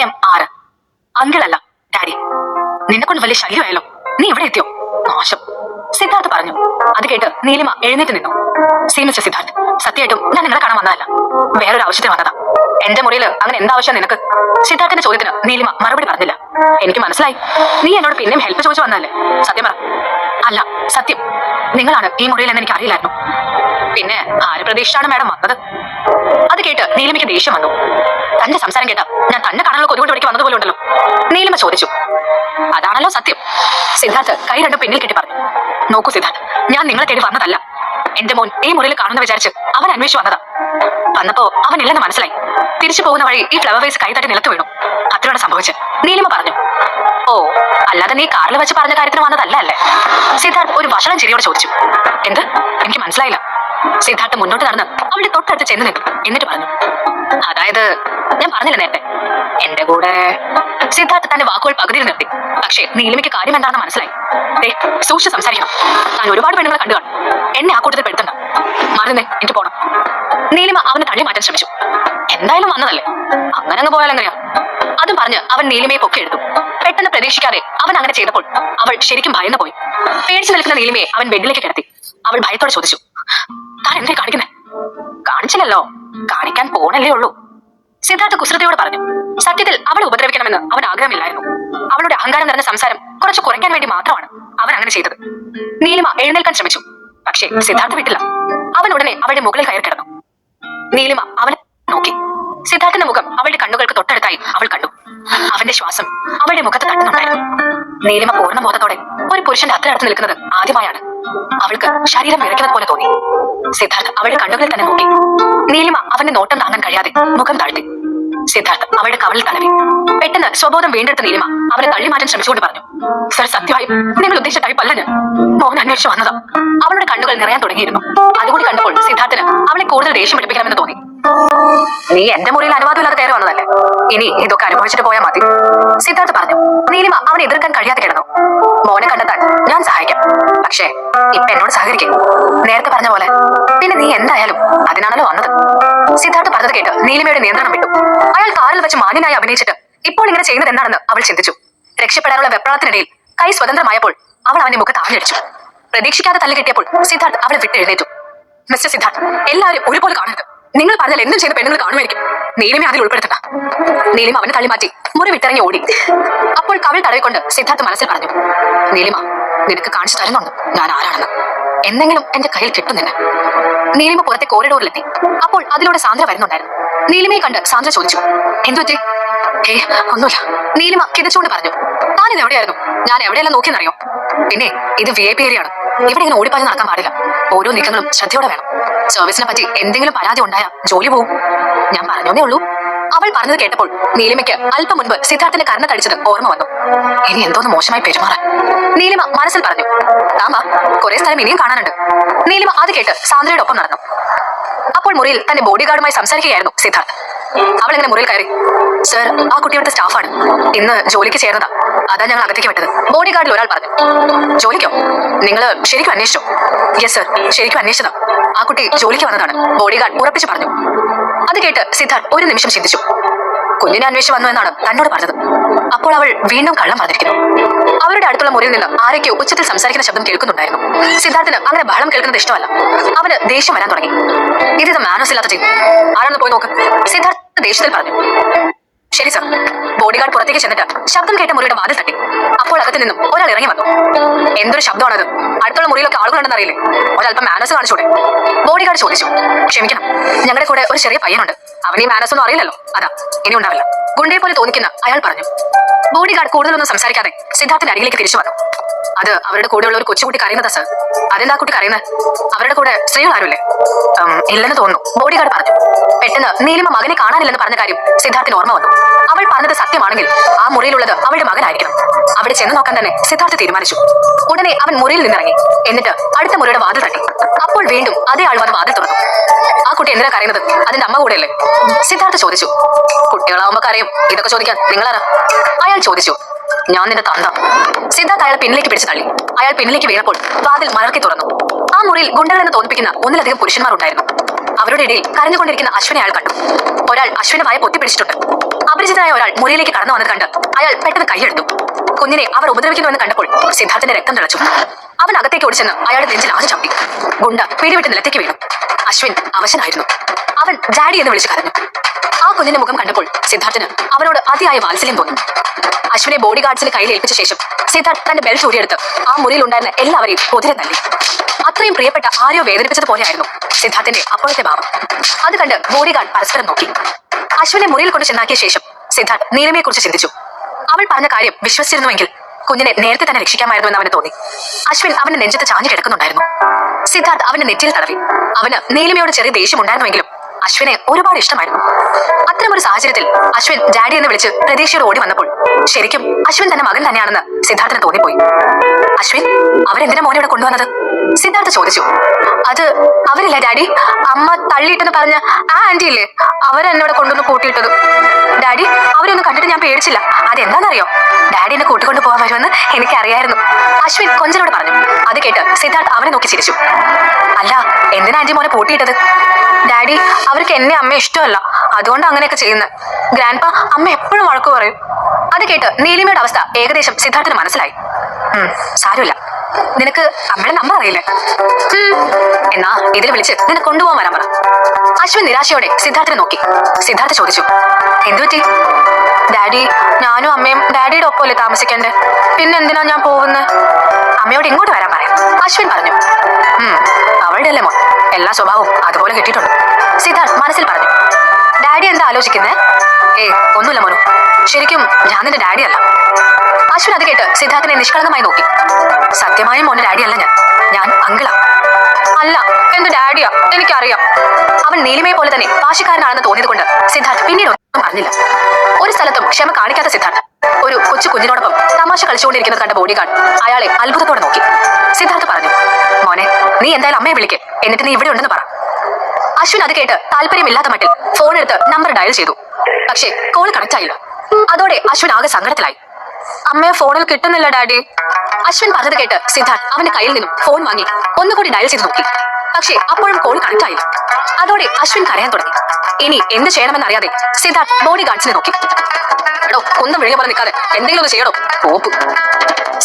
അധ്യായം 6. അങ്കിളല്ല ഡാഡി. നിന്നെ കൊണ്ട് വലിയ ശല്യമായല്ലോ. നീ എവിടെ എത്തിയോ? നാശം. സിദ്ധാർത്ഥ് പറഞ്ഞു. അത് കേട്ട് നീലിമ എഴുന്നേറ്റ് നിന്നു. സി മിസ്റ്റർ സിദ്ധാർത്ഥ്, സത്യമായിട്ടും ഞാൻ നിങ്ങളെ കാണാൻ വന്നതല്ല, വേറൊരു ആവശ്യത്തിന് വന്നതാ. എന്റെ മുറിയിൽ അങ്ങനെ എന്താവശ്യം നിനക്ക്? സിദ്ധാർത്ഥിന്റെ ചോദ്യത്തിന് നീലിമ മറുപടി പറഞ്ഞില്ല. എനിക്ക് മനസ്സിലായി, നീ എന്നോട് പിന്നെയും ഹെൽപ്പ് ചോദിച്ചു വന്നതല്ലേ. സത്യം പറ. അല്ല, സത്യം. നിങ്ങളാണ് ഈ മുറിയിലെന്ന് എനിക്ക് അറിയില്ലായിരുന്നു. പിന്നെ ആര് പ്രതീക്ഷിച്ചാണ് മാഡം വന്നത്? അത് കേട്ട് നീലിമയ്ക്ക് ദേഷ്യം വന്നു. തന്റെ സംസാരം കേട്ട ഞാൻ തന്നെ കാണാനുള്ള കൊതുകൊണ്ട് പഠിക്ക് വന്നതുപോലെ ഉണ്ടല്ലോ. നീലിമ ചോദിച്ചു. അതാണല്ലോ സത്യം. സിദ്ധാർത്ഥ് കൈ രണ്ടും പിന്നിൽ കെട്ടി പറഞ്ഞു. നോക്കൂ സിദ്ധാർത്ഥ്, ഞാൻ നിങ്ങളെ തേടി വന്നതല്ല. എന്റെ മോൻ ഈ മുറിയിൽ കാണുന്ന വിചാരിച്ച് അവൻ അന്വേഷിച്ചു വന്നതാ. വന്നപ്പോ അവൻ ഇല്ലെന്ന് മനസ്സിലായി. തിരിച്ചു പോകുന്ന വഴി ഈ ഫ്ലവർ വേസ് കൈ തട്ടി നിലത്ത് വീണു. അത്രയാണ് സംഭവിച്ചത്. നീലിമ പറഞ്ഞു. ഓ, അല്ലാതെ നീ കാറിൽ വെച്ച് പറഞ്ഞ കാര്യത്തിന് വന്നതല്ല അല്ലേ? സിദ്ധാർത്ഥ് ഒരു വഷളം ചിരിയോട് ചോദിച്ചു. എന്ത്? എനിക്ക് മനസ്സിലായില്ല. സിദ്ധാർത്ഥ് മുന്നോട്ട് നടന്ന് അവളുടെ തൊട്ടടുത്ത് ചെന്ന് നിന്നു. എന്നിട്ട് പറഞ്ഞു, അതായത് ഞാൻ പറഞ്ഞില്ല നേരത്തെ, എന്റെ കൂടെ. സിദ്ധാർത്ഥ് തന്റെ വാക്കുകൾ പകുതിയിൽ നിർത്തി. പക്ഷേ നീലിമയ്ക്ക് കാര്യം എന്താണെന്ന് മനസ്സിലായി. സൂക്ഷിച്ച് സംസാരിക്കണം. താൻ ഒരുപാട് പെണ്ണുങ്ങളെ കണ്ടു കാണും. എന്നെ ആ കൂട്ടത്തിൽ പെടുത്തണ്ട. മാറുന്നേ, എനിക്ക് പോണം. നീലിമ അവനെ തള്ളി മാറ്റാൻ ശ്രമിച്ചു. എന്തായാലും വന്നതല്ലേ, അങ്ങനെ അങ്ങ് പോയാലെങ്ങനെയാ? അതും പറഞ്ഞ് അവൻ നീലിമയെ പൊക്കിയെടുത്തു. പെട്ടെന്ന് പ്രതീക്ഷിക്കാതെ അവൻ അങ്ങനെ ചെയ്തപ്പോൾ അവൾ ശരിക്കും ഭയന്നു പോയി. പേടിച്ചു നിൽക്കുന്ന നീലിമയെ അവൻ ബെഡിലേക്ക് കിടത്തി. അവൾ ഭയത്തോടെ ചോദിച്ചു, താൻ എന്തേ കാണിക്കുന്നേ? കാണിച്ചില്ലല്ലോ, കാണിക്കാൻ പോണല്ലേ ഉള്ളൂ. സിദ്ധാർത്ഥ കുസൃതിയോട് പറഞ്ഞു. സത്യത്തിൽ അവളെ ഉപദ്രവിക്കണമെന്ന് അവൻ ആഗ്രഹമില്ലായിരുന്നു. അവളുടെ അഹങ്കാരം നിറഞ്ഞ സംസാരം കുറച്ച് കുറയ്ക്കാൻ വേണ്ടി മാത്രമാണ് അവൻ അങ്ങനെ ചെയ്തത്. നീലിമ എഴുന്നേൽക്കാൻ ശ്രമിച്ചു. പക്ഷേ സിദ്ധാർത്ഥ വിട്ടില്ല. അവൻ ഉടനെ അവളുടെ മുകളിൽ കയറി കിടന്നു. നീലിമ അവനെ നോക്കി. സിദ്ധാർത്ഥന്റെ മുഖം അവളുടെ കണ്ണുകൾക്ക് തൊട്ടടുത്തായി അവൾ കണ്ടു. അവന്റെ ശ്വാസം അവളുടെ മുഖത്ത് തട്ടുന്നുണ്ടായിരുന്നു. നീലിമ പൂർണ്ണബോധത്തോടെ ഒരു പുരുഷന്റെ അത്ര അടുത്ത് നിൽക്കുന്നത് ആദ്യമായാണ്. അവൾക്ക് ശരീരം വിറയ്ക്കുന്നത് പോലെ തോന്നി. സിദ്ധാർത്ഥ് അവളുടെ കണ്ണുകളിൽ തന്നെ നോക്കി. നീലിമ അവന്റെ നോട്ടം താങ്ങാൻ കഴിയാതെ മുഖം താഴ്ത്തി. സിദ്ധാർത്ഥ് അവളുടെ കവളിൽ തലവി. പെട്ടെന്ന് സ്വബോധം വീണ്ടെടുത്ത നീലിമ അവനെ തള്ളി മാറ്റാൻ ശ്രമിച്ചുകൊണ്ട് പറഞ്ഞു, സർ, സത്യമായും നിങ്ങൾ ഉദ്ദേശിച്ച ടൈപ്പ് അല്ല ഞാൻ. മോൻ അന്വേഷിച്ചു വന്നതാ. അവളുടെ കണ്ണുകൾ നിറയാൻ തുടങ്ങിയിരുന്നു. അതുകൂടി കണ്ടപ്പോൾ സിദ്ധാർത്ഥന് അവളെ കൂടുതൽ ദേഷ്യം പിടിപ്പിക്കണമെന്ന് തോന്നി. നീ എന്റെ മുറിയിൽ അനുവാദമില്ലാതെ കയറി വന്നതല്ലേ, ഇനി ഇതൊക്കെ അനുഭവിച്ചിട്ട് പോയാൽ മതി, സിദ്ധാർത്ഥ് പറഞ്ഞു. നീലിമ അവനെ എതിർക്കാൻ കഴിയാതെ കിടന്നു. മോനെ കണ്ടെത്താൻ ഞാൻ സഹായിക്കാം, പക്ഷേ ഇപ്പൊ എന്നോട് സഹകരിക്കും, നേരത്തെ പറഞ്ഞ പോലെ. പിന്നെ നീ എന്തായാലും അതിനാണല്ലോ വന്നത്. സിദ്ധാർത്ഥ് പറഞ്ഞത് കേട്ട് നീലിമയുടെ നിയന്ത്രണം വിട്ടു. അയാൾ കാറിൽ വെച്ച് മാന്യനായി അഭിനയിച്ചിട്ട് ഇപ്പോൾ ഇങ്ങനെ ചെയ്യുന്നത് എന്താണെന്ന് അവൾ ചിന്തിച്ചു. രക്ഷപ്പെടാനുള്ള വെപ്രാളത്തിനിടയിൽ കൈ സ്വതന്ത്രമായപ്പോൾ അവൾ അവന്റെ മുഖത്ത് ആഞ്ഞടിച്ചു. പ്രതീക്ഷിക്കാതെ തല്ല് കിട്ടിയപ്പോൾ സിദ്ധാർത്ഥ് അവളെ വിട്ട് എഴുന്നേറ്റു. മിസ്റ്റർ സിദ്ധാർത്ഥ്, എല്ലാവരും ഒരുപോലെ കാണരുത്. നിങ്ങൾ പറഞ്ഞാൽ എന്തും ചെയ്ത പെണ്ണുങ്ങൾ കാണുമായിരിക്കും. നീലിമ അതിൽ ഉൾപ്പെടുത്തണ്ട. നീലിമ അവനെ തള്ളി മാറ്റി മുറി വിട്ടിറങ്ങി ഓടി. അപ്പോൾ കവിൾ തടവിക്കൊണ്ട് സിദ്ധാർത്ഥ് മനസ്സിൽ പറഞ്ഞു, നീലിമ, നിനക്ക് കാണിച്ചു തരുന്നുണ്ട് ഞാൻ ആരാണെന്ന്. എന്തെങ്കിലും എന്റെ കയ്യിൽ കിട്ടുന്നില്ല. നീലിമ പുറത്തെ കോറിഡോറിലെത്തി. അപ്പോൾ അതിലൂടെ സാന്ദ്ര വരുന്നുണ്ടായിരുന്നു. നീലിമയെ കണ്ട് സാന്ദ്ര ചോദിച്ചു, എന്തു പറ്റി? ഒന്നുമില്ല, നീലിമ കിതച്ചുകൊണ്ട് പറഞ്ഞു. താനിത് എവിടെയായിരുന്നു? ഞാൻ എവിടെയെല്ലാം നോക്കിയെന്നറിയോ? പിന്നെ ഇത് VIP ഏരിയ ആണ്. ഇവിടെ ഇങ്ങനെ ഓടിപ്പാഞ്ഞ് നടക്കാൻ പാടില്ല. ഓരോ നീക്കങ്ങളും ശ്രദ്ധയോടെ വേണം. സർവീസിനെ പറ്റി എന്തെങ്കിലും പരാതി ഉണ്ടായാൽ ജോലി പോവും. ഞാൻ പറഞ്ഞേ ഉള്ളൂ. അവൾ പറഞ്ഞത് കേട്ടപ്പോൾ നീലിമയ്ക്ക് അല്പം മുൻപ് സിദ്ധാർത്ഥിന്റെ കർണ തടിച്ചത് ഓർമ്മ വന്നു. ഇനി എന്തോന്ന് മോശമായി പെരുമാറാൻ നീലിമ മനസ്സിൽ പറഞ്ഞു. താമ, കുറെ സ്ഥലം ഇനിയും കാണാനുണ്ട്. നീലിമ അത് കേട്ട് സാന്ദ്രയുടെ ഒപ്പം നടന്നു. അപ്പോൾ മുറിയിൽ തന്റെ ബോഡി ഗാർഡുമായി സംസാരിക്കുകയായിരുന്നു സിദ്ധാർത്ഥ്. അവൾ ഇങ്ങനെ മുറിയിൽ കയറി. സർ, ആ കുട്ടി ഇവിടുത്തെ സ്റ്റാഫാണ്. ഇന്ന് ജോലിക്ക് ചേർന്നതാ. അതാ ഞങ്ങൾ അകത്തേക്ക് വിട്ടത്. ബോഡി ഗാർഡിൽ ഒരാൾ പറഞ്ഞു. ജോലിക്കോ? നിങ്ങൾ ശരിക്കും അന്വേഷിച്ചോ? യെസ് സർ, ശരിക്കും അന്വേഷിച്ചതാ. ആ കുട്ടി ജോലിക്ക് വന്നതാണ്, ബോഡി ഗാർഡ് ഉറപ്പിച്ചു പറഞ്ഞു. അത് കേട്ട് സിദ്ധാർത്ഥ് ഒരു നിമിഷം ചിന്തിച്ചു. കുഞ്ഞിനെ അന്വേഷിച്ച് വന്നു എന്നാണ് തന്നോട് പറഞ്ഞത്. അപ്പോൾ അവൾ വീണ്ടും കള്ളം പറഞ്ഞിരിക്കുന്നു. അവരുടെ അടുത്തുള്ള മുറിയിൽ നിന്ന് ആരൊക്കെയോ ഉച്ചത്തിൽ സംസാരിക്കുന്ന ശബ്ദം കേൾക്കുന്നുണ്ടായിരുന്നു. സിദ്ധാർത്ഥിന് അങ്ങനെ ബഹളം കേൾക്കുന്നത് ഇഷ്ടമല്ല. അവന് ദേഷ്യം വരാൻ തുടങ്ങി. ഇത് മാനോസ് ഇല്ലാത്ത ടീം. ആരാണെന്ന് പോയി നോക്ക്, സിദ്ധാർത്ഥ് ദേഷ്യത്തിൽ പറഞ്ഞു. ശരി സർ. ബോഡി ഗാർഡ് പുറത്തേക്ക് ചെന്നിട്ട് ശബ്ദം കേട്ട മുറിയുടെ വാതിൽ തട്ടി. അപ്പോൾ അകത്ത് നിന്നും ഒരാൾ ഇറങ്ങി വന്നു. എന്തൊരു ശബ്ദമാണത്? അടുത്തുള്ള മുറിയിലൊക്കെ ആളുകളുണ്ടെന്ന് അറിയില്ലേ? ഒരല്പം മാനസ് കാണിച്ചൂടെ? ബോഡി ഗാർഡ് ചോദിച്ചു. ക്ഷമിക്കണം, ഞങ്ങളുടെ കൂടെ ഒരു ചെറിയ പയ്യനുണ്ട്. അവന് ഈ മാനസ് ഒന്നും അറിയില്ലല്ലോ, അതാ ഇനി ഉണ്ടാവില്ല, ഗുണ്ടയെ പോലെ തോന്നിക്കുന്ന അയാൾ പറഞ്ഞു. ബോഡി ഗാർഡ് കൂടുതലൊന്നും സംസാരിക്കാതെ സിദ്ധാർത്ഥിന്റെ അരികിലേക്ക് തിരിച്ചു വന്നു. അത് അവരുടെ കൂടെയുള്ള ഒരു കൊച്ചുകുട്ടി കരയുന്നതാ സർ. അതെന്താ കുട്ടി കരയുന്നത്? അവരുടെ കൂടെ സ്ത്രീകൾ ആരുമില്ലേ? ഇല്ലെന്ന് തോന്നുന്നു, ബോഡി ഗാർഡ് പറഞ്ഞു. പെട്ടെന്ന് നീലിമ മകനെ കാണാനില്ലെന്ന് പറഞ്ഞ കാര്യം സിദ്ധാർത്ഥിന് ഓർമ്മ വന്നു. അവൾ പറഞ്ഞത് സത്യമാണെങ്കിൽ ആ മുറിയിലുള്ളത് അവളുടെ മകനായിരിക്കണം. അവിടെ ചെന്ന് നോക്കാൻ തന്നെ സിദ്ധാർത്ഥ് തീരുമാനിച്ചു. ഉടനെ അവൻ മുറിയിൽ നിന്നിറങ്ങി. എന്നിട്ട് അടുത്ത മുറിയുടെ വാതിൽ തട്ടി. അപ്പോൾ വീണ്ടും അതേ ആൾ വന്ന് വാതിൽ തുറന്നു. ആ കുട്ടി എന്തിനാ കരയുന്നത്? അതിന്റെ അമ്മ കൂടെയല്ലേ? സിദ്ധാർത്ഥ് ചോദിച്ചു. കുട്ടികളാവുമ്പോ കരയും, ഇതൊക്കെ ചോദിക്കാൻ നിങ്ങളാരാ? അയാൾ ചോദിച്ചു. ഞാൻ നിന്റെ തന്ത. സിദ്ധാർത്ഥ് അയാളെ പിന്നിലേക്ക് പിടിച്ചു തള്ളി. അയാൾ പിന്നിലേക്ക് വീണപ്പോൾ വാതിൽ മലർത്തി തുറന്നു. ആ മുറിയിൽ ഗുണ്ടകളെന്ന് തോന്നിപ്പിക്കുന്ന ഒന്നിലധികം പുരുഷന്മാർ ഉണ്ടായിരുന്നു. അവരുടെ ഇടയിൽ കരഞ്ഞുകൊണ്ടിരിക്കുന്ന അശ്വിനെ അയാൾ കണ്ടു. ഒരാൾ അശ്വിനെ വായ പൊത്തിപ്പിടിച്ചിട്ടുണ്ട്. അപരിചിതനായ ഒരാൾ മുറിയിലേക്ക് കടന്നു വന്നത് കണ്ട് അയാൾ പെട്ടെന്ന് കൈയെടുത്തു. കുഞ്ഞിനെ അവർ ഉപദ്രവിക്കുന്നുവെന്ന് കണ്ടപ്പോൾ സിദ്ധാർത്ഥന്റെ രക്തം തിളച്ചു. അവൻ അകത്തേക്ക് ഓടിച്ചെന്ന് അയാളുടെ നെഞ്ചിൽ ആദ്യം ചവിട്ടി. ഗുണ്ട പിടിവിട്ട് നിലത്തേക്ക് വീണു. അശ്വിൻ അവശനായിരുന്നു. അവൻ ഡാഡി എന്ന് വിളിച്ചു കരഞ്ഞു. ആ കുഞ്ഞിന്റെ മുഖം കണ്ടപ്പോൾ സിദ്ധാർത്ഥന് അവനോട് അതിയായ വാത്സല്യം തോന്നി. അശ്വിനെ ബോഡി ഗാർഡ്സിന് കയ്യിൽ ഏൽപ്പിച്ച ശേഷം സിദ്ധാർത്ഥ് തന്റെ ബെൽറ്റ് ഊരിയെടുത്ത് ആ മുറിയിൽ ഉണ്ടായിരുന്ന എല്ലാവരെയും പൊതിരെ തള്ളി. അത്രയും പ്രിയപ്പെട്ട ആരെയോ വേദനിപ്പിച്ചതുപോലെയായിരുന്നു സിദ്ധാർത്ഥന്റെ അപ്പോഴത്തെ ഭാവം. അത് കണ്ട് ബോഡി ഗാർഡ് പരസ്പരം നോക്കി. അശ്വിനെ മുറിയിൽ കൊണ്ട് ചെന്നാക്കിയ ശേഷം സിദ്ധാർത്ഥ് നീലിമയെ കുറിച്ച് ചിന്തിച്ചു. അവൾ പറഞ്ഞ കാര്യം വിശ്വസിച്ചിരുന്നുവെങ്കിൽ കുഞ്ഞിനെ നേരത്തെ തന്നെ രക്ഷിക്കാമായിരുന്നു എന്ന് അവന് തോന്നി. അശ്വിൻ അവന്റെ നെഞ്ചത്ത് ചാഞ്ഞു കിടക്കുന്നുണ്ടായിരുന്നു. സിദ്ധാർത്ഥ് അവന്റെ നെറ്റിയിൽ തടവി. അവന് നീലിമയോട് ചെറിയ ദേഷ്യം ഉണ്ടായിരുന്നുവെങ്കിലും അശ്വിനെ ഒരുപാട് ഇഷ്ടമായിരുന്നു. അത്തരമൊരു സാഹചര്യത്തിൽ അശ്വിൻ ഡാഡി എന്ന് വിളിച്ച് പ്രതീക്ഷയോട് ഓടി വന്നപ്പോൾ ശരിക്കും അശ്വിൻ തന്റെ മകൻ തന്നെയാണെന്ന് സിദ്ധാർത്ഥന് തോന്നിപ്പോയി. അശ്വിൻ, അവരെന്തിനാ മോനെ ഇവിടെ കൊണ്ടുവന്നത്? സിദ്ധാർത്ഥ ചോദിച്ചു. അത് അവരില്ല ഡാഡി, അമ്മ തള്ളിയിട്ടെന്ന് പറഞ്ഞ ആ ആന്റി ഇല്ലേ, അവരെന്നോട് കൊണ്ടുവന്ന് കൂട്ടിയിട്ടത്. ഡാഡി, അവരൊന്നും കണ്ടിട്ട് ഞാൻ പേടിച്ചില്ല. അതെന്താണെന്നറിയോ, ഡാഡി എന്നെ കൂട്ടിക്കൊണ്ട് പോകാൻ വരുമെന്ന് എനിക്കറിയായിരുന്നു. അശ്വിൻ കൊഞ്ചനോട് പറഞ്ഞു. അത് കേട്ട് സിദ്ധാർത്ഥ് അവനെ നോക്കി ചിരിച്ചു. അല്ല, എന്തിനാ ആന്റി മോനെ പൂട്ടിയിട്ടത്? ഡാഡി, അവർക്ക് എന്നെ അമ്മ ഇഷ്ടമല്ല, അതുകൊണ്ട് അങ്ങനെയൊക്കെ ചെയ്യുന്നത്. ഗ്രാൻഡ്പ അമ്മ എപ്പോഴും വഴക്കു പറയും. അത് കേട്ട് നീലിമയുടെ അവസ്ഥ ഏകദേശം സിദ്ധാർത്ഥന് മനസ്സിലായി. സാരമില്ല, നിനക്ക് അമ്മയുടെ നമ്പർ അറിയില്ലേ? എന്നാ ഇതിൽ വിളിച്ച് നിന്നെ കൊണ്ടുപോകാൻ വരാൻ പറ. അശ്വിൻ നിരാശയോടെ സിദ്ധാർത്ഥനെ നോക്കി. സിദ്ധാർത്ഥ ചോദിച്ചു, എന്തുപറ്റി? ഡാഡി, ഞാനും അമ്മയും ഡാഡിയുടെ ഒപ്പമല്ലേ താമസിക്കണ്ടേ, പിന്നെ എന്തിനാ ഞാൻ പോകുന്നത്? അമ്മയോട് ഇങ്ങോട്ട് വരാൻ പറയാം, അശ്വിൻ പറഞ്ഞു. അവളുടെ അല്ലേ മോൻ, എല്ലാ സ്വഭാവവും അതുപോലെ കിട്ടിയിട്ടുണ്ട്, സിദ്ധാർത്ഥ് മനസ്സിൽ പറഞ്ഞു. ഡാഡി എന്താ ആലോചിക്കുന്നേ? ഒന്നുമില്ല മോനു, ശരിക്കും ഞാൻ നിന്റെ ഡാഡി അല്ല. അശ്വിൻ അത് കേട്ട് സിദ്ധാർത്ഥനെ നിഷ്കളങ്കമായി നോക്കി. സത്യമായും മോന്റെ ഡാഡി അല്ല ഞാൻ അങ്കിളാ. അല്ല, എന്റെ ഡാഡിയാ, എനിക്കറിയാം. അവൻ നീലിമയെ പോലെ തന്നെ വാശിക്കാരനാണെന്ന് തോന്നിയത് കൊണ്ട് സിദ്ധാർത്ഥ് പിന്നീട് ഒന്നും പറഞ്ഞില്ല. ഒരു സ്ഥലത്തും ക്ഷമ കാണിക്കാത്ത സിദ്ധാർത്ഥ് ഒരു കൊച്ചു കുഞ്ഞിനോടൊപ്പം തമാശ കളിച്ചുകൊണ്ടിരിക്കുന്നത് കണ്ട ബോഡി ഗാർഡ് അയാളെ അത്ഭുതത്തോടെ നോക്കി. സിദ്ധാർത്ഥ് പറഞ്ഞു, മോനെ, നീ എന്തായാലും അമ്മയെ വിളിക്ക്, എന്നിട്ട് നീ ഇവിടെ ഉണ്ടെന്ന് പറ. അശ്വിൻ അത് കേട്ട് താല്പര്യമില്ലാത്ത മട്ടിൽ ഫോൺ എടുത്ത് നമ്പർ ഡയൽ ചെയ്തു. പക്ഷേ കോൾ കണക്ട് ആയില്ല. അതോടെ അശ്വിൻ ആകെ സങ്കടത്തിലായി. അമ്മയെ ഫോണിൽ കിട്ടുന്നില്ല ഡാഡി. അശ്വിൻ പറഞ്ഞത് കേട്ട് സിദ്ധാർത്ഥ് അവന്റെ കയ്യിൽ നിന്നും ഫോൺ വാങ്ങി ഒന്നുകൂടി ഡയൽ ചെയ്ത് നോക്കി. പക്ഷേ അപ്പോഴും കോൾ കണക്ട് ആയില്ല. അതോടെ അശ്വിൻ കരയാൻ തുടങ്ങി. ഇനി എന്ത് ചെയ്യണമെന്നറിയാതെ സിദ്ധാർത്ഥ് ബോഡി ഗാർഡ്സിനെ നോക്കി. എടോ, ഒന്നും വിഴുങ്ങിയ പോലെ നിൽക്കാതെ എന്തെങ്കിലും ഒന്ന് ചെയ്യണോ? പോപ്പു.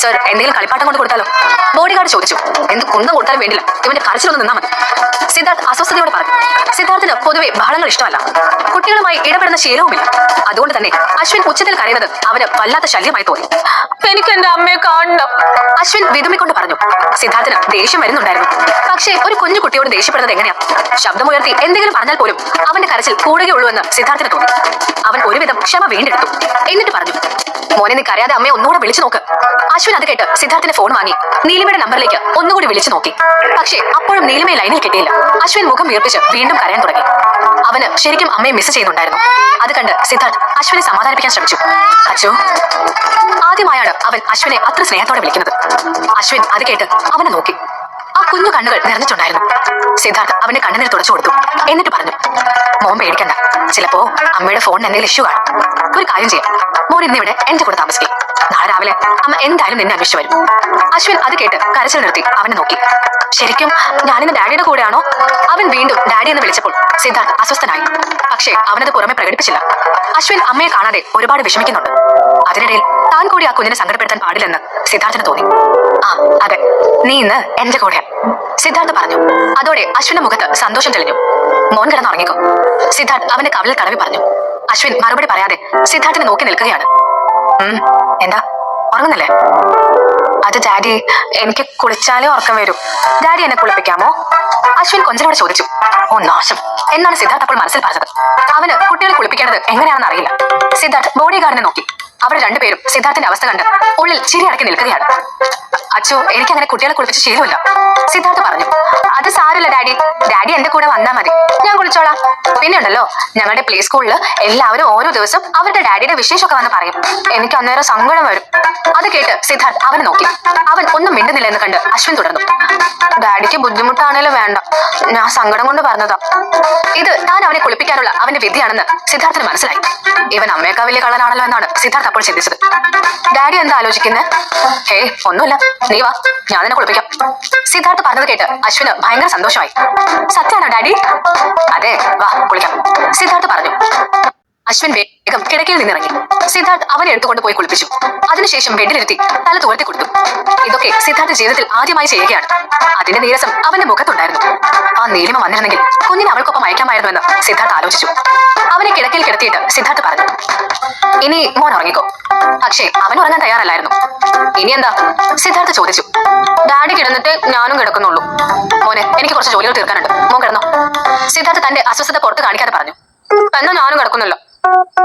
സർ, എന്തെങ്കിലും കളിപ്പാട്ടം കൊണ്ട് കൊടുത്താലോ? ബോഡി ഗാർഡ് ചോദിച്ചു. എന്ത് കുന്തം കൊടുത്താലും വേണ്ടില്ല, ഇവന്റെ കരച്ചിലൊന്നും നിന്നാ മതി, സിദ്ധാർത്ഥ് അസ്വസ്ഥതയോട് പറഞ്ഞു. സിദ്ധാർത്ഥിന് പൊതുവെ ബഹളങ്ങൾ ഇഷ്ടമല്ല, കുട്ടികളുമായി ഇടപെടുന്ന ശീലവുമില്ല. അതുകൊണ്ട് തന്നെ അശ്വിൻ ഉച്ചത്തിൽ കരയുന്നത് അവന് വല്ലാത്ത ശല്യമായി തോന്നി. എനിക്ക് എന്റെ അമ്മയെ കാണണം, അശ്വിൻ വിതുമ്മിക്കൊണ്ട് പറഞ്ഞു. സിദ്ധാർത്ഥിന് ദേഷ്യം വരുന്നുണ്ടായിരുന്നു. പക്ഷേ ഒരു കുഞ്ഞു കുട്ടിയോട് ദേഷ്യപ്പെടുന്നത് എങ്ങനെയാ? ശബ്ദമുയർത്തി എന്തെങ്കിലും പറഞ്ഞാൽ പോലും അവന്റെ കരച്ചിൽ കൂടുകയുള്ളൂ എന്ന് സിദ്ധാർത്ഥിന് തോന്നി. അവൻ ഒരുവിധം ക്ഷമ വീണ്ടെടുത്തു. എന്നിട്ട് പറഞ്ഞു, മോനെ, നീ കരയാതെ അമ്മയെ ഒന്നുകൂടെ വിളിച്ചു നോക്ക്. അശ്വിൻ അത് കേട്ട് സിദ്ധാർത്ഥിന്റെ ഫോൺ വാങ്ങി നീലിമയുടെ നമ്പറിലേക്ക് ഒന്നുകൂടി വിളിച്ചു നോക്കി. പക്ഷേ അപ്പോഴും നീലിമയെ ലൈനിൽ കിട്ടിയില്ല. അശ്വിൻ മുഖം വീർപ്പിച്ച് വീണ്ടും കരയാൻ തുടങ്ങി. അവന് ശരിക്കും അമ്മയെ മിസ് ചെയ്യുന്നുണ്ടായിരുന്നു. അത് കണ്ട് സിദ്ധാർത്ഥ് അശ്വിനെ സമാധാനിപ്പിക്കാൻ ശ്രമിച്ചു. അച്ചു. ആദ്യമായാണ് അവൻ അശ്വിനെ അത്ര സ്നേഹത്തോടെ വിളിക്കുന്നത്. അശ്വിൻ അത് കേട്ട് അവനെ നോക്കി. ആ കുഞ്ഞു കണ്ണുകൾ നിറഞ്ഞിട്ടുണ്ടായിരുന്നു. സിദ്ധാർത്ഥ് അവന്റെ കണ്ണുനീർ തുടച്ചു കൊടുത്തു. എന്നിട്ട് പറഞ്ഞു, മോൻ പേടിക്കണ്ട, ചിലപ്പോ അമ്മയുടെ ഫോണിന് എന്തെങ്കിലും ഇഷ്യൂ കാണും. ഒരു കാര്യം ചെയ്യാം, മോൻ ഇന്നിവിടെ എന്റെ കൂടെ താമസിക്കും. നാളെ രാവിലെ അമ്മ എന്തായാലും നിന്നെ അന്വേഷിച്ചു വരും. അശ്വിൻ അത് കേട്ട് കരച്ചിൽ നിർത്തി അവനെ നോക്കി. ശരിക്കും ഞാനിന്ന് ഡാഡിയുടെ കൂടെയാണോ? അവൻ വീണ്ടും ഡാഡി എന്ന് വിളിച്ചപ്പോൾ സിദ്ധാർത്ഥ് അസ്വസ്ഥനായി. പക്ഷേ അവനത് പുറമെ പ്രകടിപ്പിച്ചില്ല. അശ്വിൻ അമ്മയെ കാണാതെ ഒരുപാട് വിഷമിക്കുന്നുണ്ട്. അതിനിടയിൽ താൻ കൂടി ആ കുഞ്ഞിനെ സങ്കടപ്പെടുത്താൻ പാടില്ലെന്ന് സിദ്ധാർത്ഥിന് തോന്നി. ആ അതെ, നീ ഇന്ന് എന്റെ കൂടെ, സിദ്ധാർത്ഥ് പറഞ്ഞു. അതോടെ അശ്വിന്റെ മുഖത്ത് സന്തോഷം തെളിഞ്ഞു. മോൻ കിടന്നുറങ്ങിക്കോ, സിദ്ധാർത്ഥ് അവന്റെ കവിളിൽ തടവി പറഞ്ഞു. അശ്വിൻ മറുപടി പറയാതെ സിദ്ധാർത്ഥിനെ നോക്കി നിൽക്കുകയാണ്. എന്താ, ഉറങ്ങുന്നില്ലേ? അത് ഡാഡി, എനിക്ക് കുളിച്ചാലേ ഉറക്കം വരൂ. ഡാഡി എന്നെ കുളിപ്പിക്കാമോ? അശ്വിൻ കൊഞ്ചനോട് ചോദിച്ചു. ഓ നാശം എന്നാണ് സിദ്ധാർത്ഥ് അപ്പോൾ മനസ്സിൽ പറഞ്ഞത്. അവന് കുട്ടികളെ കുളിപ്പിക്കേണ്ടത് എങ്ങനെയാണെന്ന് അറിയില്ല. സിദ്ധാർത്ഥ് ബോഡി ഗാർഡിനെ നോക്കി. അവർ രണ്ടുപേരും സിദ്ധാർത്ഥിന്റെ അവസ്ഥ കണ്ട് ഉള്ളിൽ ചിരി അടക്കി നിൽക്കുകയാണ്. അച്ചു, എനിക്ക് അങ്ങനെ കുട്ടികളെ കുളിപ്പിച്ച് ശീലമില്ല, സിദ്ധാർത്ഥ് പറഞ്ഞു. അത് സാരമില്ല ഡാഡി, ഡാഡി എന്റെ കൂടെ വന്നാ മതി, ഞാൻ കുളിച്ചോളാം. പിന്നെ ഉണ്ടല്ലോ, ഞങ്ങളുടെ പ്ലേ സ്കൂളിൽ എല്ലാവരും ഓരോ ദിവസം അവരുടെ ഡാഡിയുടെ വിശേഷമൊക്കെ വന്ന് പറയും. എനിക്ക് അന്നേരം സങ്കടം വരും. അത് കേട്ട് സിദ്ധാർത്ഥ് അവനെ നോക്കി. അവൻ ഒന്നും മിണ്ടുന്നില്ല എന്ന് കണ്ട് അശ്വിൻ തുടർന്നു. ഡാഡിക്ക് ബുദ്ധിമുട്ടാണേലും വേണ്ട, ഞാൻ സങ്കടം കൊണ്ട് പറഞ്ഞതാ. ഇത് താൻ അവനെ കുളിപ്പിക്കാനുള്ള അവന്റെ വിദ്യയാണെന്ന് സിദ്ധാർത്ഥിന് മനസ്സിലായി. ഇവൻ അമ്മയേക്കാൾ വലിയ കളറാണല്ലോ എന്നാണ് സിദ്ധാർത്ഥ് അപ്പോൾ ചിന്തിച്ചത്. ഡാഡി എന്താ ആലോചിക്കുന്നത്? ഒന്നുമില്ല, നീ വാ, ഞാൻ നിന്നെ കുളിപ്പിക്കാം. സിദ്ധാർത്ഥ് പറഞ്ഞത് കേട്ട് അശ്വിന് ഭയങ്കര സന്തോഷമായി. സത്യാണോ ഡാഡി? അതെ, വാ കുളിക്കാം, സിദ്ധാർത്ഥ് പറഞ്ഞു. അശ്വിൻ വേഗം കിടക്കയിൽ നിന്നിറങ്ങി. സിദ്ധാർത്ഥ് അവനെ എടുത്തുകൊണ്ട് പോയി കുളിപ്പിച്ചു. അതിനുശേഷം ബെഡിലിരുത്തി തല തുവർത്തി കൊടുത്തു. ഇതൊക്കെ സിദ്ധാർത്ഥ ജീവിതത്തിൽ ആദ്യമായി ചെയ്യുകയാണ്. അതിന്റെ നീരസം അവന്റെ മുഖത്തുണ്ടായിരുന്നു. ആ നീലിമ വന്നിരുന്നെങ്കിൽ കുഞ്ഞിനെ അവൾക്കൊപ്പം അയക്കാമായിരുന്നുവെന്ന് സിദ്ധാർത്ഥ് ആലോചിച്ചു. അവനെ കിടക്കയിൽ കിടത്തിയിട്ട് സിദ്ധാർത്ഥ് പറഞ്ഞു, ഇനി മോൻ ഉറങ്ങിക്കോ. പക്ഷേ അവൻ ഉറങ്ങാൻ തയ്യാറല്ലായിരുന്നു. ഇനി എന്താ? സിദ്ധാർത്ഥ ചോദിച്ചു. ഡാഡി കിടന്നിട്ട് ഞാനും കിടക്കുന്നുള്ളൂ. മോനെ, എനിക്ക് കുറച്ച് ജോലികൾ തീർക്കാനുണ്ട്, മോൻ കിടന്നോ. സിദ്ധാർത്ഥ തന്റെ അസ്വസ്ഥത പുറത്ത് കാണിക്കാതെ പറഞ്ഞു. എന്നാ ഞാനും കിടക്കുന്നില്ല.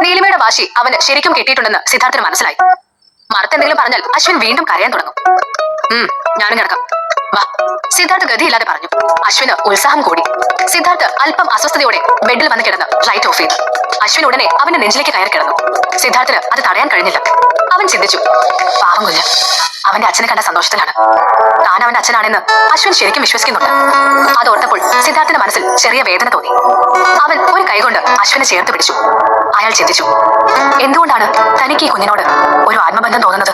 നീലിമയുടെ വാശി അവന് ശരിക്കും കിട്ടിയിട്ടുണ്ടെന്ന് സിദ്ധാർത്ഥന് മനസ്സിലായി. മറുത്തെന്തെങ്കിലും പറഞ്ഞാൽ അശ്വിൻ വീണ്ടും കരയാൻ തുടങ്ങും. ഞാനും കിടക്കാം, വാ, സിദ്ധാർത്ഥ് ഗതിയില്ലാതെ പറഞ്ഞു. അശ്വിന് ഉത്സാഹം കൂടി. സിദ്ധാർത്ഥ് അല്പം അസ്വസ്ഥതയോടെ ബെഡിൽ വന്ന് കിടന്ന് ലൈറ്റ് ഓഫ് ചെയ്തു. അശ്വിൻ ഉടനെ അവന്റെ നെഞ്ചിലേക്ക് കയറി കിടന്നു. സിദ്ധാർത്ഥന് അത് തടയാൻ കഴിഞ്ഞില്ല. അവൻ ചിന്തിച്ചു, പാവം കുഞ്ഞ്, അവന്റെ അച്ഛനെ കണ്ട സന്തോഷത്തിലാണ്. താൻ അവന്റെ അച്ഛനാണെന്ന് അശ്വിൻ ശരിക്കും വിശ്വസിക്കുന്നുണ്ട്. അതോർത്തപ്പോൾ സിദ്ധാർത്ഥിന്റെ മനസ്സിൽ ചെറിയ വേദന തോന്നി. അവൻ ഒരു കൈകൊണ്ട് അശ്വിനെ ചേർത്ത് പിടിച്ചു. അയാൾ ചിന്തിച്ചു, എന്തുകൊണ്ടാണ് തനിക്ക് ഈ കുഞ്ഞിനോട് ഒരു ആത്മബന്ധം തോന്നുന്നത്?